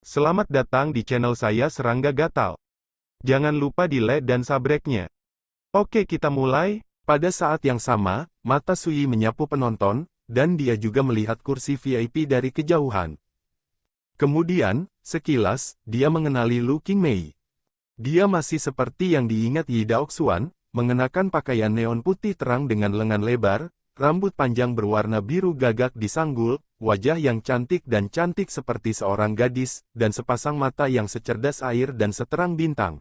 Selamat datang di channel saya Serangga Gatal. Jangan lupa di like dan subscribe-nya. Oke, kita mulai. Pada saat yang sama, mata Sui menyapu penonton, dan dia juga melihat kursi VIP dari kejauhan. Kemudian, sekilas, dia mengenali Lu Qingmei. Dia masih seperti yang diingat Yi Daoxuan, mengenakan pakaian neon putih terang dengan lengan lebar, rambut panjang berwarna biru gagak di sanggul, wajah yang cantik dan cantik seperti seorang gadis, dan sepasang mata yang secerdas air dan seterang bintang.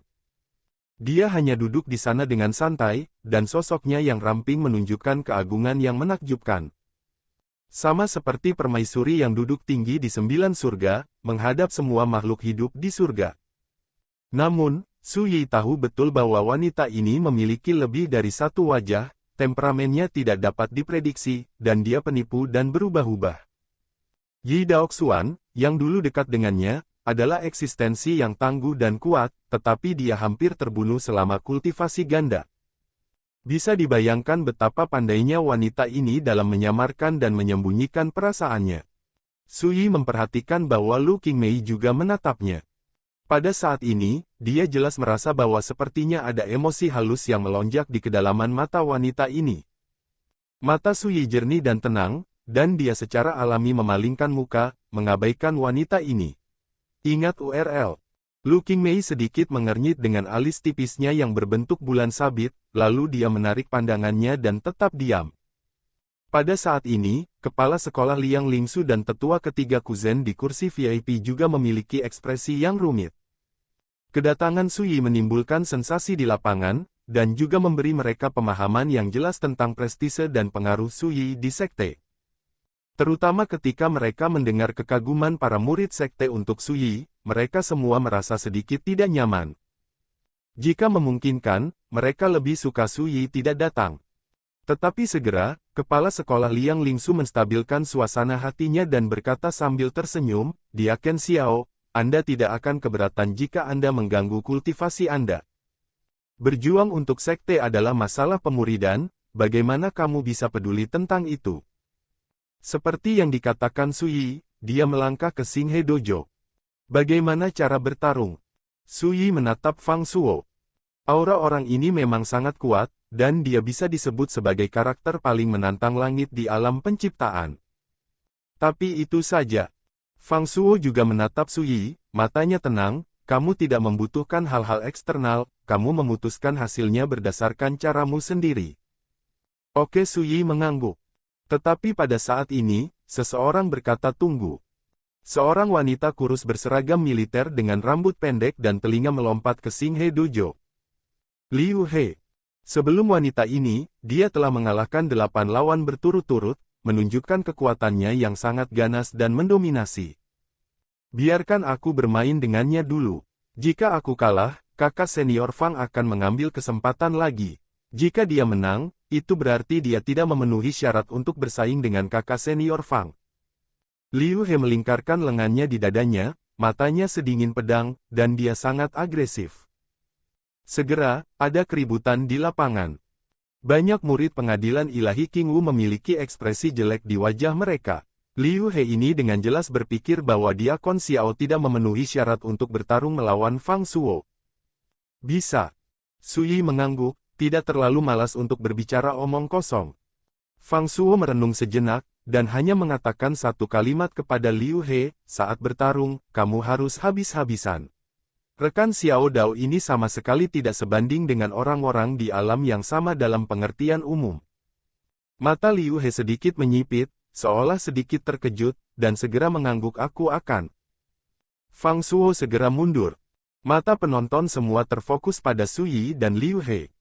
Dia hanya duduk di sana dengan santai, dan sosoknya yang ramping menunjukkan keagungan yang menakjubkan. Sama seperti permaisuri yang duduk tinggi di 9 surga, menghadap semua makhluk hidup di surga. Namun, Su Yi tahu betul bahwa wanita ini memiliki lebih dari satu wajah, temperamennya tidak dapat diprediksi, dan dia penipu dan berubah-ubah. Yi Daoxuan, yang dulu dekat dengannya, adalah eksistensi yang tangguh dan kuat, tetapi dia hampir terbunuh selama kultivasi ganda. Bisa dibayangkan betapa pandainya wanita ini dalam menyamarkan dan menyembunyikan perasaannya. Su Yi memperhatikan bahwa Lu Qingmei juga menatapnya. Pada saat ini, dia jelas merasa bahwa sepertinya ada emosi halus yang melonjak di kedalaman mata wanita ini. Mata Su Yi jernih dan tenang, dan dia secara alami memalingkan muka, mengabaikan wanita ini. Ingat URL. Lu Qingmei sedikit mengernyit dengan alis tipisnya yang berbentuk bulan sabit, lalu dia menarik pandangannya dan tetap diam. Pada saat ini, kepala sekolah Liang Lingsu dan tetua ketiga kuzen di kursi VIP juga memiliki ekspresi yang rumit. Kedatangan Su Yi menimbulkan sensasi di lapangan, dan juga memberi mereka pemahaman yang jelas tentang prestise dan pengaruh Su Yi di sekte. Terutama ketika mereka mendengar kekaguman para murid sekte untuk Su Yi, mereka semua merasa sedikit tidak nyaman. Jika memungkinkan, mereka lebih suka Su Yi tidak datang. Tetapi segera, kepala sekolah Liang Lingsu menstabilkan suasana hatinya dan berkata sambil tersenyum, "Diaken Xiao, Anda tidak akan keberatan jika Anda mengganggu kultivasi Anda. Berjuang untuk sekte adalah masalah pemuridan, bagaimana kamu bisa peduli tentang itu?" Seperti yang dikatakan Su Yi, dia melangkah ke Xinghe Dojo. Bagaimana cara bertarung? Su Yi menatap Fang Shuo. Aura orang ini memang sangat kuat, dan dia bisa disebut sebagai karakter paling menantang langit di alam penciptaan. Tapi itu saja. Fang Shuo juga menatap Su Yi, matanya tenang, "Kamu tidak membutuhkan hal-hal eksternal, kamu memutuskan hasilnya berdasarkan caramu sendiri." Oke, Su Yi mengangguk. Tetapi pada saat ini, seseorang berkata tunggu. Seorang wanita kurus berseragam militer dengan rambut pendek dan telinga melompat ke Xinghe Dojo. Liu He. Sebelum wanita ini, dia telah mengalahkan 8 lawan berturut-turut, menunjukkan kekuatannya yang sangat ganas dan mendominasi. Biarkan aku bermain dengannya dulu. Jika aku kalah, kakak senior Fang akan mengambil kesempatan lagi. Jika dia menang, itu berarti dia tidak memenuhi syarat untuk bersaing dengan kakak senior Fang. Liu He melingkarkan lengannya di dadanya, matanya sedingin pedang, dan dia sangat agresif. Segera, ada keributan di lapangan. Banyak murid pengadilan ilahi Qingwu memiliki ekspresi jelek di wajah mereka. Liu He ini dengan jelas berpikir bahwa Diakon Xiao tidak memenuhi syarat untuk bertarung melawan Fang Shuo. Bisa. Su Yi mengangguk, tidak terlalu malas untuk berbicara omong kosong. Fang Shuo merenung sejenak, dan hanya mengatakan satu kalimat kepada Liu He, "Saat bertarung, kamu harus habis-habisan." Rekan Xiao Dao ini sama sekali tidak sebanding dengan orang-orang di alam yang sama dalam pengertian umum. Mata Liu He sedikit menyipit, seolah sedikit terkejut, dan segera mengangguk, "Aku akan." Fang Shuo segera mundur. Mata penonton semua terfokus pada Su Yi dan Liu He.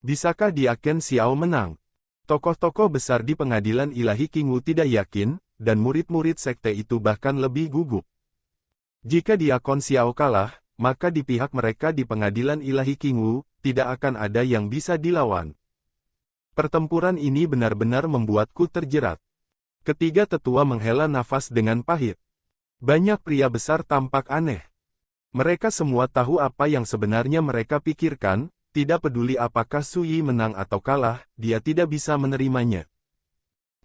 Bisakah Diaken Xiao menang? Tokoh-tokoh besar di pengadilan ilahi Qingwu tidak yakin, dan murid-murid sekte itu bahkan lebih gugup. Jika Diakon Xiao kalah, maka di pihak mereka di pengadilan ilahi Qingwu, tidak akan ada yang bisa dilawan. Pertempuran ini benar-benar membuatku terjerat. Ketiga tetua menghela nafas dengan pahit. Banyak pria besar tampak aneh. Mereka semua tahu apa yang sebenarnya mereka pikirkan, tidak peduli apakah Su Yi menang atau kalah, dia tidak bisa menerimanya.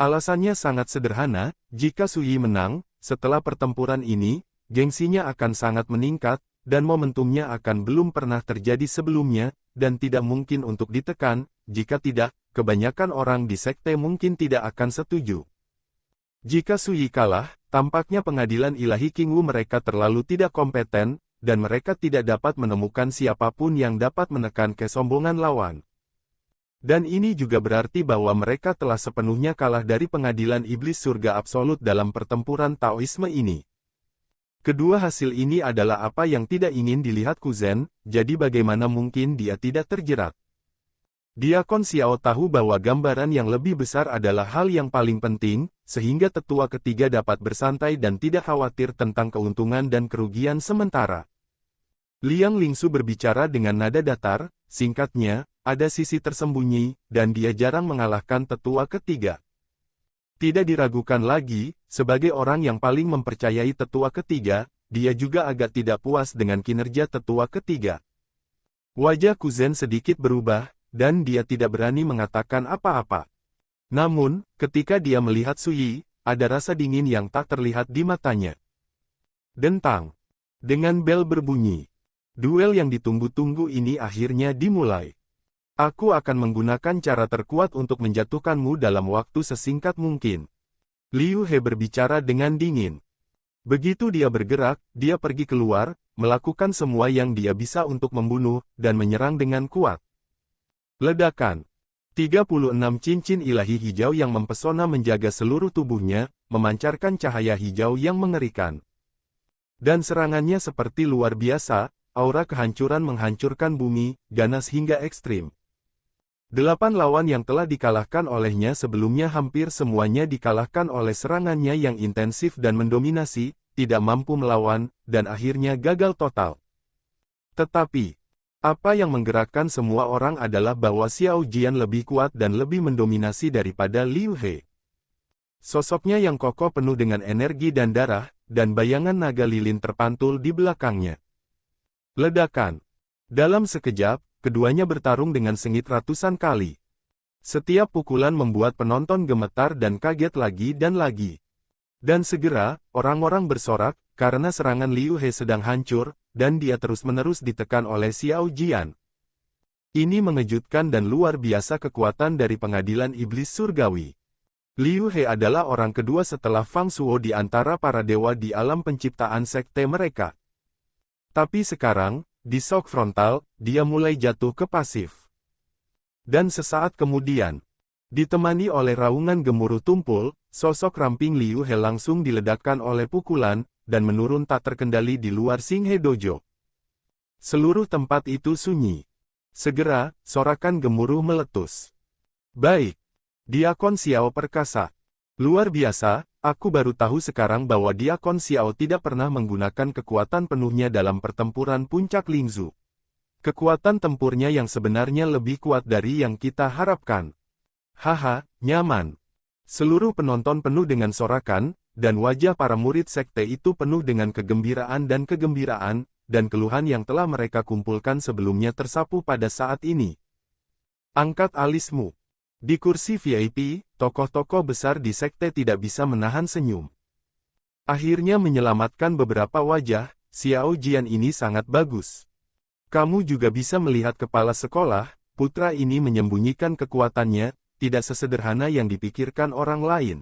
Alasannya sangat sederhana, jika Su Yi menang, setelah pertempuran ini, gengsinya akan sangat meningkat, dan momentumnya akan belum pernah terjadi sebelumnya, dan tidak mungkin untuk ditekan, jika tidak, kebanyakan orang di sekte mungkin tidak akan setuju. Jika Sui kalah, tampaknya pengadilan ilahi Qingwu mereka terlalu tidak kompeten, dan mereka tidak dapat menemukan siapapun yang dapat menekan kesombongan lawan. Dan ini juga berarti bahwa mereka telah sepenuhnya kalah dari pengadilan iblis surga absolut dalam pertempuran Taoisme ini. Kedua hasil ini adalah apa yang tidak ingin dilihat Kuzen, jadi bagaimana mungkin dia tidak terjerat. Diakon Xiao tahu bahwa gambaran yang lebih besar adalah hal yang paling penting, sehingga tetua ketiga dapat bersantai dan tidak khawatir tentang keuntungan dan kerugian sementara. Liang Lingsu berbicara dengan nada datar, singkatnya, ada sisi tersembunyi, dan dia jarang mengalahkan tetua ketiga. Tidak diragukan lagi, sebagai orang yang paling mempercayai tetua ketiga, dia juga agak tidak puas dengan kinerja tetua ketiga. Wajah Kuzen sedikit berubah, dan dia tidak berani mengatakan apa-apa. Namun, ketika dia melihat Sui, ada rasa dingin yang tak terlihat di matanya. Dentang. Dengan bel berbunyi. Duel yang ditunggu-tunggu ini akhirnya dimulai. Aku akan menggunakan cara terkuat untuk menjatuhkanmu dalam waktu sesingkat mungkin. Liu He berbicara dengan dingin. Begitu dia bergerak, dia pergi keluar, melakukan semua yang dia bisa untuk membunuh, dan menyerang dengan kuat. Ledakan. 36 cincin ilahi hijau yang mempesona menjaga seluruh tubuhnya, memancarkan cahaya hijau yang mengerikan. Dan serangannya seperti luar biasa, aura kehancuran menghancurkan bumi, ganas hingga ekstrim. 8 lawan yang telah dikalahkan olehnya sebelumnya hampir semuanya dikalahkan oleh serangannya yang intensif dan mendominasi, tidak mampu melawan, dan akhirnya gagal total. Tetapi, apa yang menggerakkan semua orang adalah bahwa Xiao Jian lebih kuat dan lebih mendominasi daripada Liu He. Sosoknya yang kokoh penuh dengan energi dan darah, dan bayangan naga lilin terpantul di belakangnya. Ledakan. Dalam sekejap, keduanya bertarung dengan sengit ratusan kali. Setiap pukulan membuat penonton gemetar dan kaget lagi dan lagi. Dan segera, orang-orang bersorak, karena serangan Liu He sedang hancur, dan dia terus-menerus ditekan oleh Xiao Jian. Ini mengejutkan dan luar biasa kekuatan dari pengadilan iblis surgawi. Liu He adalah orang kedua setelah Fang Shuo di antara para dewa di alam penciptaan sekte mereka. Tapi sekarang, di shock frontal, dia mulai jatuh ke pasif. Dan sesaat kemudian, ditemani oleh raungan gemuruh tumpul, sosok ramping Liu He langsung diledakkan oleh pukulan, dan menurun tak terkendali di luar Xinghe Dojo. Seluruh tempat itu sunyi. Segera, sorakan gemuruh meletus. Baik. Diakon Xiao perkasa. Luar biasa, aku baru tahu sekarang bahwa Diakon Xiao tidak pernah menggunakan kekuatan penuhnya dalam pertempuran puncak Lingzu. Kekuatan tempurnya yang sebenarnya lebih kuat dari yang kita harapkan. Haha, nyaman. Seluruh penonton penuh dengan sorakan, dan wajah para murid sekte itu penuh dengan kegembiraan, dan keluhan yang telah mereka kumpulkan sebelumnya tersapu pada saat ini. Angkat alismu. Di kursi VIP, tokoh-tokoh besar di sekte tidak bisa menahan senyum. Akhirnya menyelamatkan beberapa wajah, Xiao Jian ini sangat bagus. Kamu juga bisa melihat kepala sekolah, putra ini menyembunyikan kekuatannya, tidak sesederhana yang dipikirkan orang lain.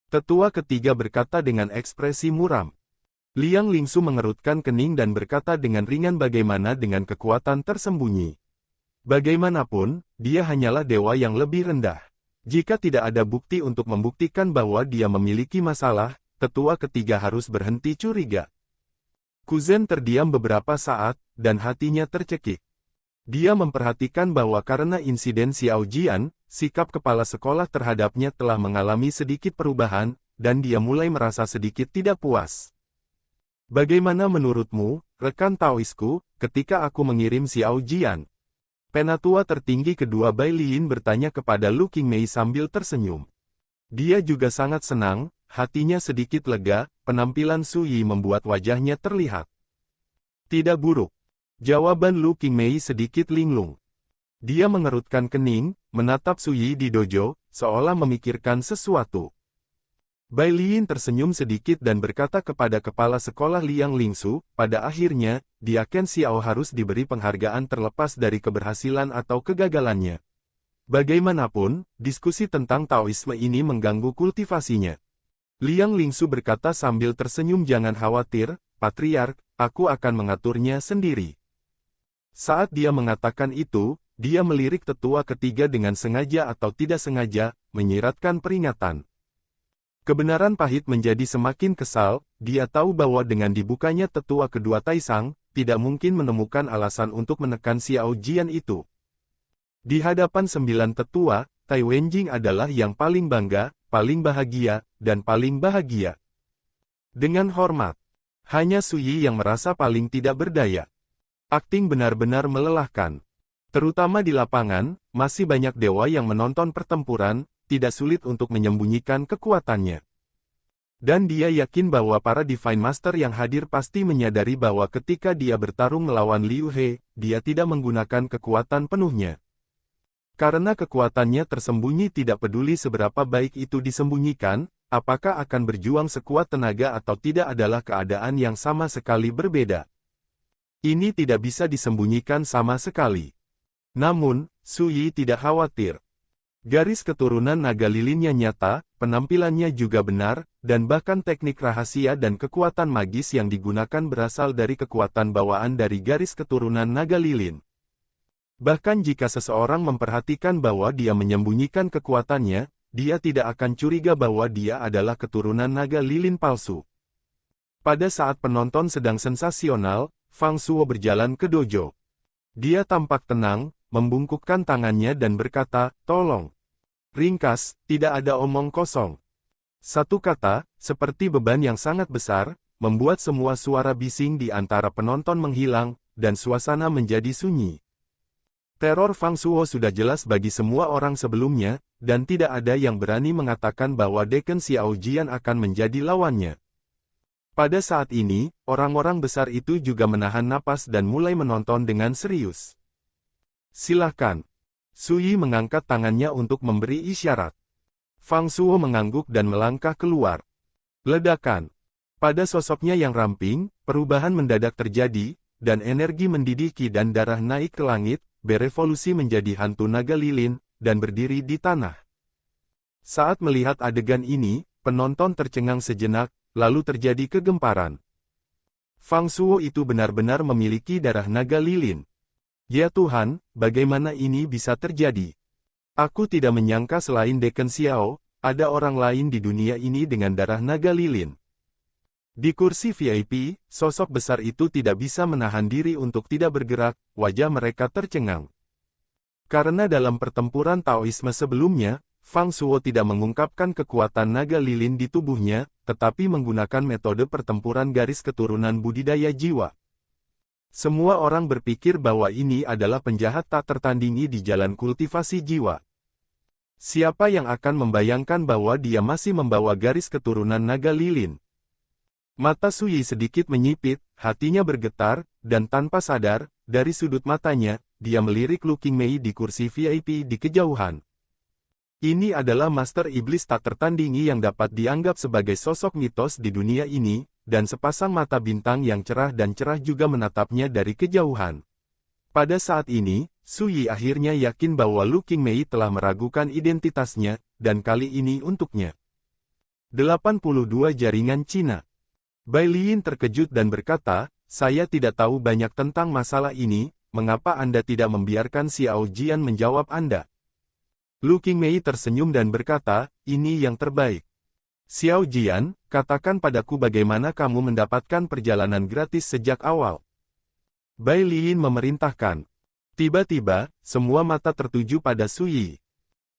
Tetua ketiga berkata dengan ekspresi muram. Liang Lingsu mengerutkan kening dan berkata dengan ringan bagaimana dengan kekuatan tersembunyi. Bagaimanapun, dia hanyalah dewa yang lebih rendah. Jika tidak ada bukti untuk membuktikan bahwa dia memiliki masalah, tetua ketiga harus berhenti curiga. Kuzen terdiam beberapa saat, dan hatinya tercekik. Dia memperhatikan bahwa karena insiden Xiao Jian, sikap kepala sekolah terhadapnya telah mengalami sedikit perubahan, dan dia mulai merasa sedikit tidak puas. Bagaimana menurutmu, rekan Taoisku, ketika aku mengirim Xiao Jian? Penatua tertinggi kedua Bai Liyin bertanya kepada Lu Qingmei sambil tersenyum. Dia juga sangat senang, hatinya sedikit lega, penampilan Su Yi membuat wajahnya terlihat tidak buruk. Jawaban Lu Qingmei sedikit linglung. Dia mengerutkan kening, menatap Su Yi di dojo, seolah memikirkan sesuatu. Bai Liyin tersenyum sedikit dan berkata kepada kepala sekolah Liang Lingsu, pada akhirnya, dia Ken Xiao harus diberi penghargaan terlepas dari keberhasilan atau kegagalannya. Bagaimanapun, diskusi tentang Taoisme ini mengganggu kultivasinya. Liang Lingsu berkata sambil tersenyum, jangan khawatir, Patriark, aku akan mengaturnya sendiri. Saat dia mengatakan itu, dia melirik tetua ketiga dengan sengaja atau tidak sengaja, menyiratkan peringatan. Kebenaran pahit menjadi semakin kesal, dia tahu bahwa dengan dibukanya tetua kedua Taisang, tidak mungkin menemukan alasan untuk menekan Xiao Jian itu. Di hadapan 9 tetua, Tai Wenjing adalah yang paling bangga, paling bahagia, dan paling bahagia. Dengan hormat, hanya Suyi yang merasa paling tidak berdaya. Akting benar-benar melelahkan. Terutama di lapangan, masih banyak dewa yang menonton pertempuran, tidak sulit untuk menyembunyikan kekuatannya. Dan dia yakin bahwa para Divine Master yang hadir pasti menyadari bahwa ketika dia bertarung melawan Liu He, dia tidak menggunakan kekuatan penuhnya. Karena kekuatannya tersembunyi, tidak peduli seberapa baik itu disembunyikan, apakah akan berjuang sekuat tenaga atau tidak adalah keadaan yang sama sekali berbeda. Ini tidak bisa disembunyikan sama sekali. Namun, Suyi tidak khawatir. Garis keturunan naga lilinnya nyata, penampilannya juga benar, dan bahkan teknik rahasia dan kekuatan magis yang digunakan berasal dari kekuatan bawaan dari garis keturunan naga lilin. Bahkan jika seseorang memperhatikan bahwa dia menyembunyikan kekuatannya, dia tidak akan curiga bahwa dia adalah keturunan naga lilin palsu. Pada saat penonton sedang sensasional, Fang Suo berjalan ke dojo. Dia tampak tenang, membungkukkan tangannya dan berkata, tolong. Ringkas, tidak ada omong kosong. Satu kata, seperti beban yang sangat besar, membuat semua suara bising di antara penonton menghilang, dan suasana menjadi sunyi. Teror Fang Suo sudah jelas bagi semua orang sebelumnya, dan tidak ada yang berani mengatakan bahwa Deken Xiao Jian akan menjadi lawannya. Pada saat ini, orang-orang besar itu juga menahan napas dan mulai menonton dengan serius. Silahkan. Suyi mengangkat tangannya untuk memberi isyarat. Fang Suo mengangguk dan melangkah keluar. Ledakan. Pada sosoknya yang ramping, perubahan mendadak terjadi, dan energi mendidih ki dan darah naik ke langit, berevolusi menjadi hantu naga lilin, dan berdiri di tanah. Saat melihat adegan ini, penonton tercengang sejenak, lalu terjadi kegemparan. Fang Suo itu benar-benar memiliki darah naga lilin. Ya Tuhan, bagaimana ini bisa terjadi? Aku tidak menyangka selain Deken Xiao, ada orang lain di dunia ini dengan darah naga lilin. Di kursi VIP, sosok besar itu tidak bisa menahan diri untuk tidak bergerak, wajah mereka tercengang. Karena dalam pertempuran Taoisme sebelumnya, Fang Suo tidak mengungkapkan kekuatan naga lilin di tubuhnya, tetapi menggunakan metode pertempuran garis keturunan budidaya jiwa. Semua orang berpikir bahwa ini adalah penjahat tak tertandingi di jalan kultivasi jiwa. Siapa yang akan membayangkan bahwa dia masih membawa garis keturunan naga lilin? Mata Suyi sedikit menyipit, hatinya bergetar, dan tanpa sadar, dari sudut matanya, dia melirik Lu Qingmei di kursi VIP di kejauhan. Ini adalah Master Iblis tak tertandingi yang dapat dianggap sebagai sosok mitos di dunia ini, dan sepasang mata bintang yang cerah dan cerah juga menatapnya dari kejauhan. Pada saat ini, Suyi akhirnya yakin bahwa Lu Qingmei telah meragukan identitasnya, dan kali ini untuknya. 82 Jaringan Cina. Bai Liyin terkejut dan berkata, saya tidak tahu banyak tentang masalah ini, mengapa Anda tidak membiarkan Xiao Jian menjawab Anda? Lu Qingmei tersenyum dan berkata, ini yang terbaik. Xiao Jian, katakan padaku bagaimana kamu mendapatkan perjalanan gratis sejak awal. Bai Liyin memerintahkan. Tiba-tiba, semua mata tertuju pada Suyi.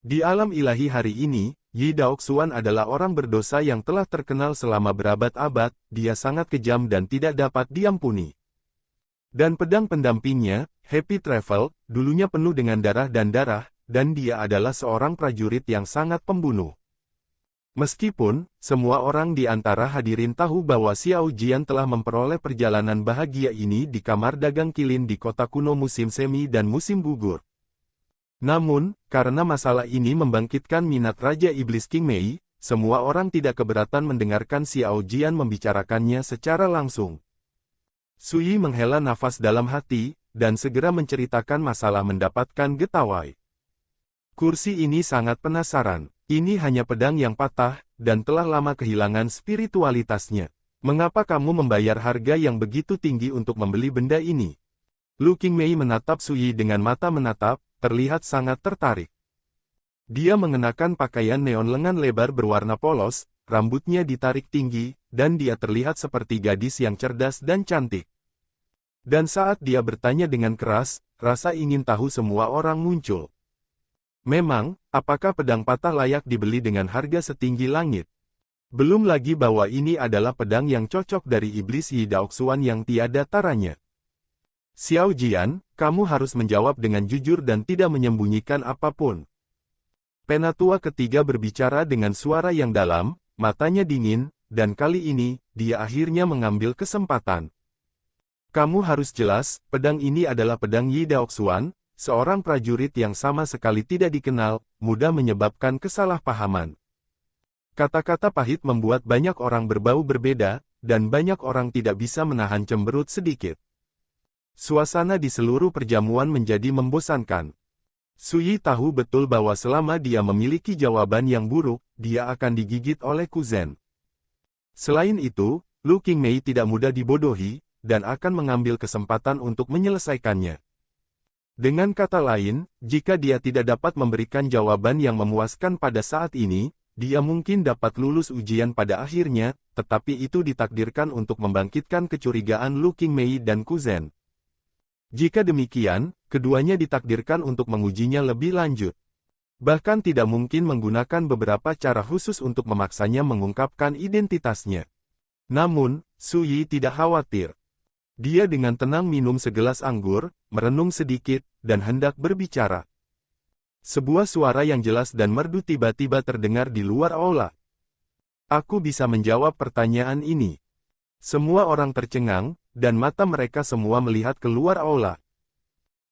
Di alam ilahi hari ini, Yi Daoxuan adalah orang berdosa yang telah terkenal selama berabad-abad, dia sangat kejam dan tidak dapat diampuni. Dan pedang pendampingnya, Happy Travel, dulunya penuh dengan darah, dan dia adalah seorang prajurit yang sangat pembunuh. Meskipun, semua orang di antara hadirin tahu bahwa Xiao Jian telah memperoleh perjalanan bahagia ini di kamar dagang kilin di kota kuno musim semi dan musim gugur. Namun, karena masalah ini membangkitkan minat Raja Iblis Qingmei, semua orang tidak keberatan mendengarkan Xiao Jian membicarakannya secara langsung. Sui menghela nafas dalam hati, dan segera menceritakan masalah mendapatkan getawai. Kursi ini sangat penasaran. Ini hanya pedang yang patah, dan telah lama kehilangan spiritualitasnya. Mengapa kamu membayar harga yang begitu tinggi untuk membeli benda ini? Lu Qingmei menatap Sui dengan mata menatap, terlihat sangat tertarik. Dia mengenakan pakaian neon lengan lebar berwarna polos, rambutnya ditarik tinggi, dan dia terlihat seperti gadis yang cerdas dan cantik. Dan saat dia bertanya dengan keras, rasa ingin tahu semua orang muncul. Memang, apakah pedang patah layak dibeli dengan harga setinggi langit? Belum lagi bahwa ini adalah pedang yang cocok dari iblis Yi Daoxuan yang tiada taranya. Xiao Jian, kamu harus menjawab dengan jujur dan tidak menyembunyikan apapun. Penatua ketiga berbicara dengan suara yang dalam, matanya dingin, dan kali ini, dia akhirnya mengambil kesempatan. Kamu harus jelas, pedang ini adalah pedang Yi Daoxuan, seorang prajurit yang sama sekali tidak dikenal, mudah menyebabkan kesalahpahaman. Kata-kata pahit membuat banyak orang berbau berbeda, dan banyak orang tidak bisa menahan cemberut sedikit. Suasana di seluruh perjamuan menjadi membosankan. Sui tahu betul bahwa selama dia memiliki jawaban yang buruk, dia akan digigit oleh Kuzen. Selain itu, Lu Qingmei tidak mudah dibodohi, dan akan mengambil kesempatan untuk menyelesaikannya. Dengan kata lain, jika dia tidak dapat memberikan jawaban yang memuaskan pada saat ini, dia mungkin dapat lulus ujian pada akhirnya, tetapi itu ditakdirkan untuk membangkitkan kecurigaan Lu Qingmei dan Kuzen. Jika demikian, keduanya ditakdirkan untuk mengujinya lebih lanjut. Bahkan tidak mungkin menggunakan beberapa cara khusus untuk memaksanya mengungkapkan identitasnya. Namun, Sui tidak khawatir. Dia dengan tenang minum segelas anggur, merenung sedikit, dan hendak berbicara. Sebuah suara yang jelas dan merdu tiba-tiba terdengar di luar aula. Aku bisa menjawab pertanyaan ini. Semua orang tercengang, dan mata mereka semua melihat keluar aula.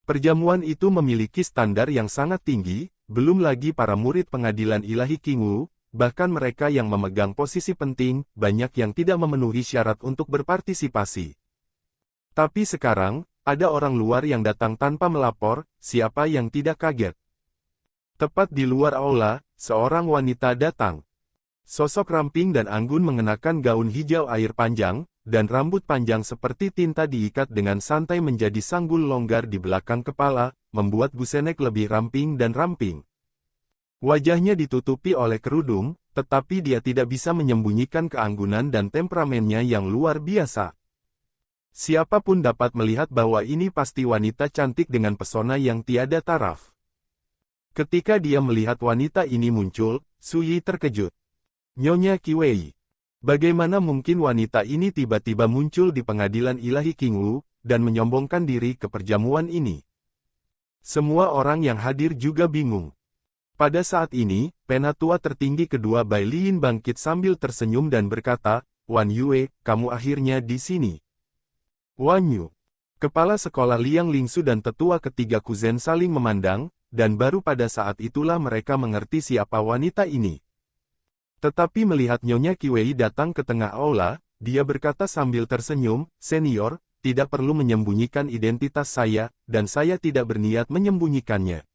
Perjamuan itu memiliki standar yang sangat tinggi, belum lagi para murid pengadilan ilahi Qingwu, bahkan mereka yang memegang posisi penting, banyak yang tidak memenuhi syarat untuk berpartisipasi. Tapi sekarang, ada orang luar yang datang tanpa melapor, siapa yang tidak kaget. Tepat di luar aula, seorang wanita datang. Sosok ramping dan anggun mengenakan gaun hijau air panjang, dan rambut panjang seperti tinta diikat dengan santai menjadi sanggul longgar di belakang kepala, membuat Busenek lebih ramping dan ramping. Wajahnya ditutupi oleh kerudung, tetapi dia tidak bisa menyembunyikan keanggunan dan temperamennya yang luar biasa. Siapapun dapat melihat bahwa ini pasti wanita cantik dengan pesona yang tiada taraf. Ketika dia melihat wanita ini muncul, Sui terkejut. Nyonya Qiwei. Bagaimana mungkin wanita ini tiba-tiba muncul di pengadilan ilahi Qingwu, dan menyombongkan diri ke perjamuan ini? Semua orang yang hadir juga bingung. Pada saat ini, penatua tertinggi kedua Bai Liyin bangkit sambil tersenyum dan berkata, Wan Yue, kamu akhirnya di sini. Wan Yu. Kepala sekolah Liang Lingsu dan tetua ketiga Kuzen saling memandang, dan baru pada saat itulah mereka mengerti siapa wanita ini. Tetapi melihat Nyonya Qiwei datang ke tengah aula, dia berkata sambil tersenyum, Senior, tidak perlu menyembunyikan identitas saya, dan saya tidak berniat menyembunyikannya.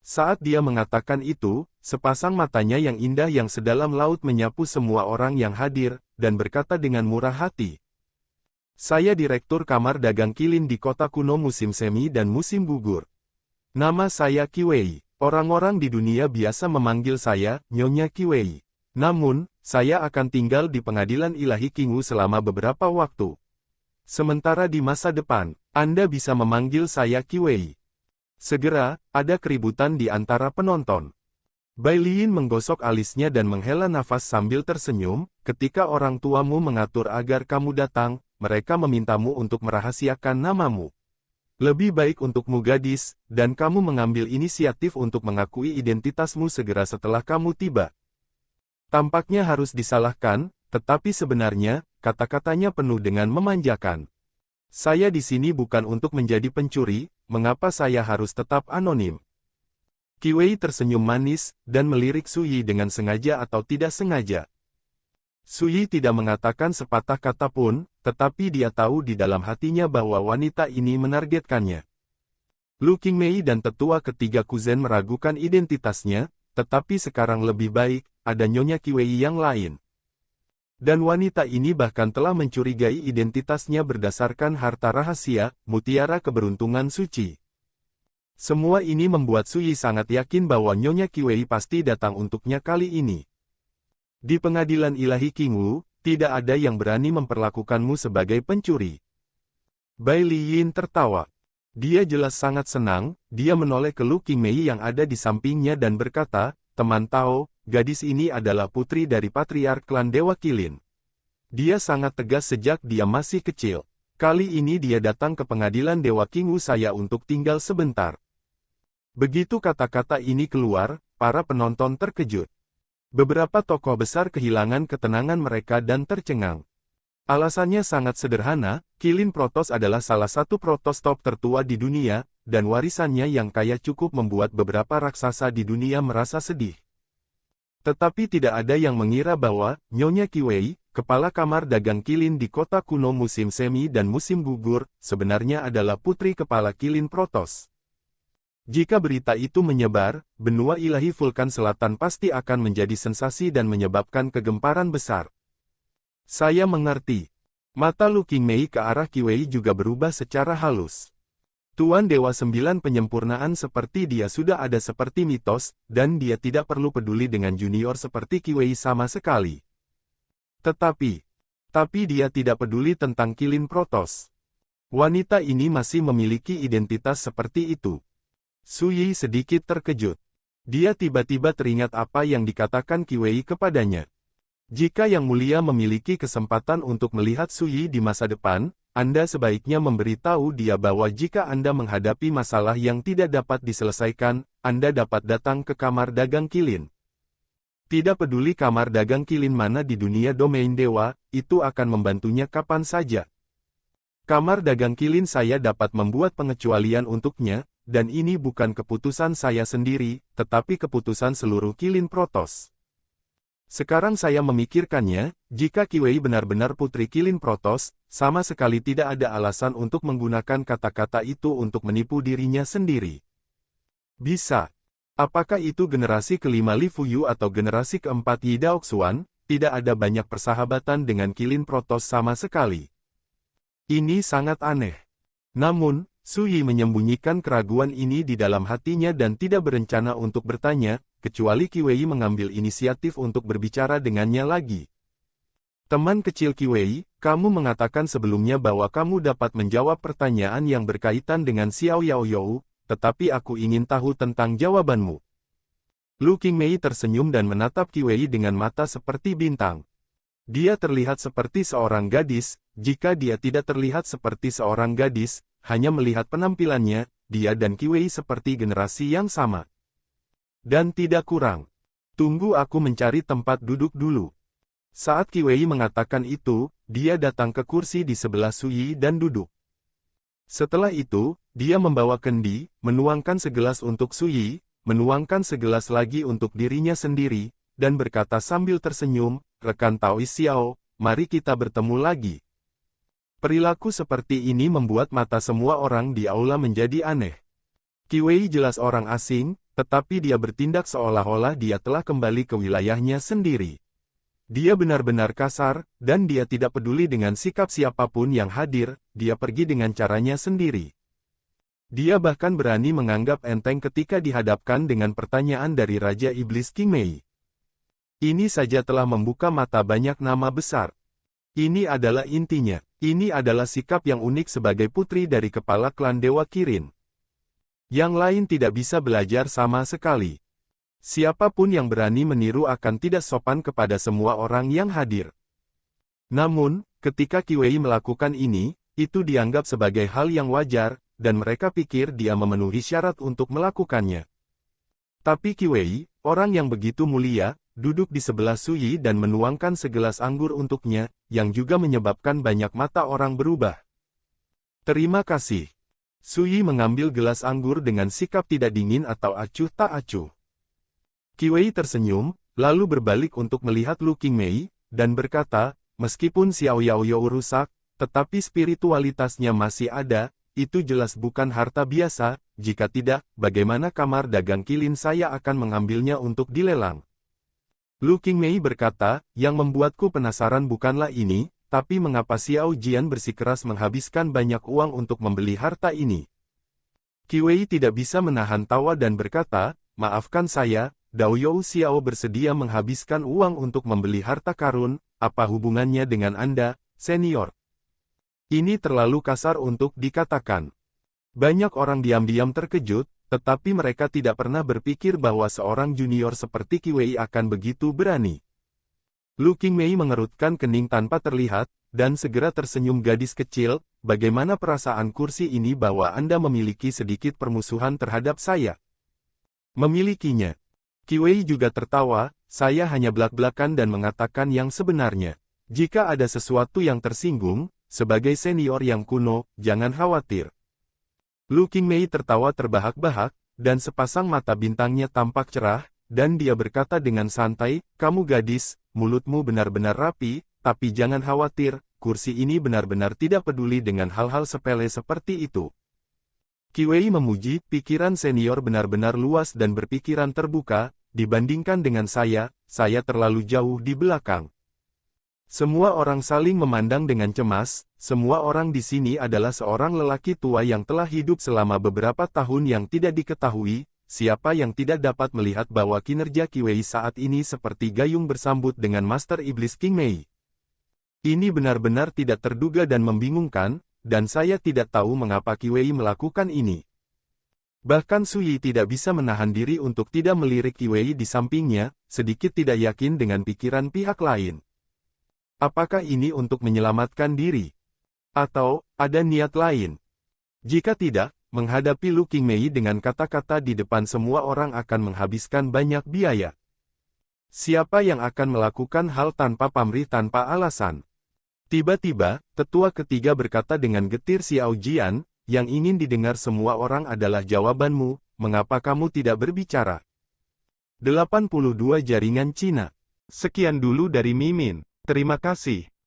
Saat dia mengatakan itu, sepasang matanya yang indah yang sedalam laut menyapu semua orang yang hadir, dan berkata dengan murah hati. Saya Direktur Kamar Dagang Kilin di kota kuno musim semi dan musim gugur. Nama saya Qiwei. Orang-orang di dunia biasa memanggil saya, Nyonya Qiwei. Namun, saya akan tinggal di pengadilan ilahi Qingwu selama beberapa waktu. Sementara di masa depan, Anda bisa memanggil saya Qiwei. Segera, ada keributan di antara penonton. Bai Liyin menggosok alisnya dan menghela nafas sambil tersenyum, ketika orang tuamu mengatur agar kamu datang, mereka memintamu untuk merahasiakan namamu. Lebih baik untukmu gadis, dan kamu mengambil inisiatif untuk mengakui identitasmu segera setelah kamu tiba. Tampaknya harus disalahkan, tetapi sebenarnya, kata-katanya penuh dengan memanjakan. Saya di sini bukan untuk menjadi pencuri, mengapa saya harus tetap anonim? Qi tersenyum manis, dan melirik Suyi dengan sengaja atau tidak sengaja. Suyi tidak mengatakan sepatah kata pun, tetapi dia tahu di dalam hatinya bahwa wanita ini menargetkannya. Lu Qingmei dan tetua ketiga kuzen meragukan identitasnya, tetapi sekarang lebih baik, ada Nyonya Qi yang lain. Dan wanita ini bahkan telah mencurigai identitasnya berdasarkan harta rahasia, mutiara keberuntungan suci. Semua ini membuat Suyi sangat yakin bahwa Nyonya Qi pasti datang untuknya kali ini. Di pengadilan ilahi Qingwu, tidak ada yang berani memperlakukanmu sebagai pencuri. Bai Liyin tertawa. Dia jelas sangat senang, dia menoleh ke Lu Qingmei yang ada di sampingnya dan berkata, "Teman Tao, gadis ini adalah putri dari patriark klan Dewa Qilin. Dia sangat tegas sejak dia masih kecil. Kali ini dia datang ke pengadilan Dewa Qingwu saya untuk tinggal sebentar." Begitu kata-kata ini keluar, para penonton terkejut. Beberapa tokoh besar kehilangan ketenangan mereka dan tercengang. Alasannya sangat sederhana, Qilin Protoss adalah salah satu Protoss top tertua di dunia, dan warisannya yang kaya cukup membuat beberapa raksasa di dunia merasa sedih. Tetapi tidak ada yang mengira bahwa, Nyonya Qi, kepala kamar dagang Qilin di kota kuno musim semi dan musim gugur, sebenarnya adalah putri kepala Qilin Protoss. Jika berita itu menyebar, benua ilahi Vulkan Selatan pasti akan menjadi sensasi dan menyebabkan kegemparan besar. Saya mengerti. Mata Lu Qingmei ke arah Qi juga berubah secara halus. Tuan Dewa 9 penyempurnaan seperti dia sudah ada seperti mitos, dan dia tidak perlu peduli dengan junior seperti Qi sama sekali. Tetapi dia tidak peduli tentang Qilin Protoss. Wanita ini masih memiliki identitas seperti itu. Suyi sedikit terkejut. Dia tiba-tiba teringat apa yang dikatakan Qi kepadanya. Jika Yang Mulia memiliki kesempatan untuk melihat Suyi di masa depan, Anda sebaiknya memberitahu dia bahwa jika Anda menghadapi masalah yang tidak dapat diselesaikan, Anda dapat datang ke kamar dagang Qilin. Tidak peduli kamar dagang Qilin mana di dunia domain dewa, itu akan membantunya kapan saja. Kamar dagang Qilin saya dapat membuat pengecualian untuknya, dan ini bukan keputusan saya sendiri, tetapi keputusan seluruh Qilin Protoss. Sekarang saya memikirkannya, jika Qi benar-benar putri Qilin Protoss, sama sekali tidak ada alasan untuk menggunakan kata-kata itu untuk menipu dirinya sendiri. Bisa. Apakah itu generasi kelima Li Fuyu atau generasi keempat Yi Daoxuan, tidak ada banyak persahabatan dengan Qilin Protoss sama sekali. Ini sangat aneh. Namun, Suyi menyembunyikan keraguan ini di dalam hatinya dan tidak berencana untuk bertanya, kecuali Qi mengambil inisiatif untuk berbicara dengannya lagi. Teman kecil Qi, kamu mengatakan sebelumnya bahwa kamu dapat menjawab pertanyaan yang berkaitan dengan Xiao Yaoyou, tetapi aku ingin tahu tentang jawabanmu. Lu Qingmei tersenyum dan menatap Qi dengan mata seperti bintang. Dia terlihat seperti seorang gadis, jika dia tidak terlihat seperti seorang gadis, hanya melihat penampilannya, dia dan Qi seperti generasi yang sama. Dan tidak kurang. Tunggu aku mencari tempat duduk dulu. Saat Qi mengatakan itu, dia datang ke kursi di sebelah Suyi dan duduk. Setelah itu, dia membawa kendi, menuangkan segelas untuk Suyi, menuangkan segelas lagi untuk dirinya sendiri, dan berkata sambil tersenyum, "Rekan Taois Xiao, mari kita bertemu lagi." Perilaku seperti ini membuat mata semua orang di aula menjadi aneh. Qi jelas orang asing, tetapi dia bertindak seolah-olah dia telah kembali ke wilayahnya sendiri. Dia benar-benar kasar, dan dia tidak peduli dengan sikap siapapun yang hadir, dia pergi dengan caranya sendiri. Dia bahkan berani menganggap enteng ketika dihadapkan dengan pertanyaan dari Raja Iblis Qingmei. Ini saja telah membuka mata banyak nama besar. Ini adalah intinya. Ini adalah sikap yang unik sebagai putri dari kepala klan Dewa Kirin. Yang lain tidak bisa belajar sama sekali. Siapapun yang berani meniru akan tidak sopan kepada semua orang yang hadir. Namun, ketika Qi melakukan ini, itu dianggap sebagai hal yang wajar, dan mereka pikir dia memenuhi syarat untuk melakukannya. Tapi Qi, orang yang begitu mulia, duduk di sebelah Suyi dan menuangkan segelas anggur untuknya, yang juga menyebabkan banyak mata orang berubah. Terima kasih. Suyi mengambil gelas anggur dengan sikap tidak dingin atau acuh tak acuh. Qi Wei tersenyum, lalu berbalik untuk melihat Lu Qingmei, dan berkata, meskipun Xiao Yaoyou rusak, tetapi spiritualitasnya masih ada, itu jelas bukan harta biasa, jika tidak, bagaimana kamar dagang kilin saya akan mengambilnya untuk dilelang. Lu Qingmei berkata, yang membuatku penasaran bukanlah ini, tapi mengapa Xiao Jian bersikeras menghabiskan banyak uang untuk membeli harta ini. Qi Wei tidak bisa menahan tawa dan berkata, maafkan saya, Daoyou Xiao bersedia menghabiskan uang untuk membeli harta karun, apa hubungannya dengan Anda, senior? Ini terlalu kasar untuk dikatakan. Banyak orang diam-diam terkejut, tetapi mereka tidak pernah berpikir bahwa seorang junior seperti Qi Wei akan begitu berani. Lu Qingmei mengerutkan kening tanpa terlihat, dan segera tersenyum gadis kecil, bagaimana perasaan kursi ini bahwa Anda memiliki sedikit permusuhan terhadap saya? Memilikinya. Qi Wei juga tertawa, saya hanya belak-belakan dan mengatakan yang sebenarnya. Jika ada sesuatu yang tersinggung, sebagai senior yang kuno, jangan khawatir. Lu Qingmei tertawa terbahak-bahak, dan sepasang mata bintangnya tampak cerah, dan dia berkata dengan santai, kamu gadis, mulutmu benar-benar rapi, tapi jangan khawatir, kursi ini benar-benar tidak peduli dengan hal-hal sepele seperti itu. Qi Wei memuji, pikiran senior benar-benar luas dan berpikiran terbuka, dibandingkan dengan saya terlalu jauh di belakang. Semua orang saling memandang dengan cemas, semua orang di sini adalah seorang lelaki tua yang telah hidup selama beberapa tahun yang tidak diketahui, siapa yang tidak dapat melihat bahwa kinerja Qi Wei saat ini seperti gayung bersambut dengan Master Iblis Qingmei. Ini benar-benar tidak terduga dan membingungkan, dan saya tidak tahu mengapa Qi Wei melakukan ini. Bahkan Suyi tidak bisa menahan diri untuk tidak melirik Qi Wei di sampingnya, sedikit tidak yakin dengan pikiran pihak lain. Apakah ini untuk menyelamatkan diri? Atau, ada niat lain? Jika tidak, menghadapi Lu Qingmei dengan kata-kata di depan semua orang akan menghabiskan banyak biaya. Siapa yang akan melakukan hal tanpa pamrih tanpa alasan? Tiba-tiba, tetua ketiga berkata dengan getir, Xiao Jian, yang ingin didengar semua orang adalah jawabanmu, mengapa kamu tidak berbicara? 82 Jaringan Cina. Sekian dulu dari Mimin. Terima kasih.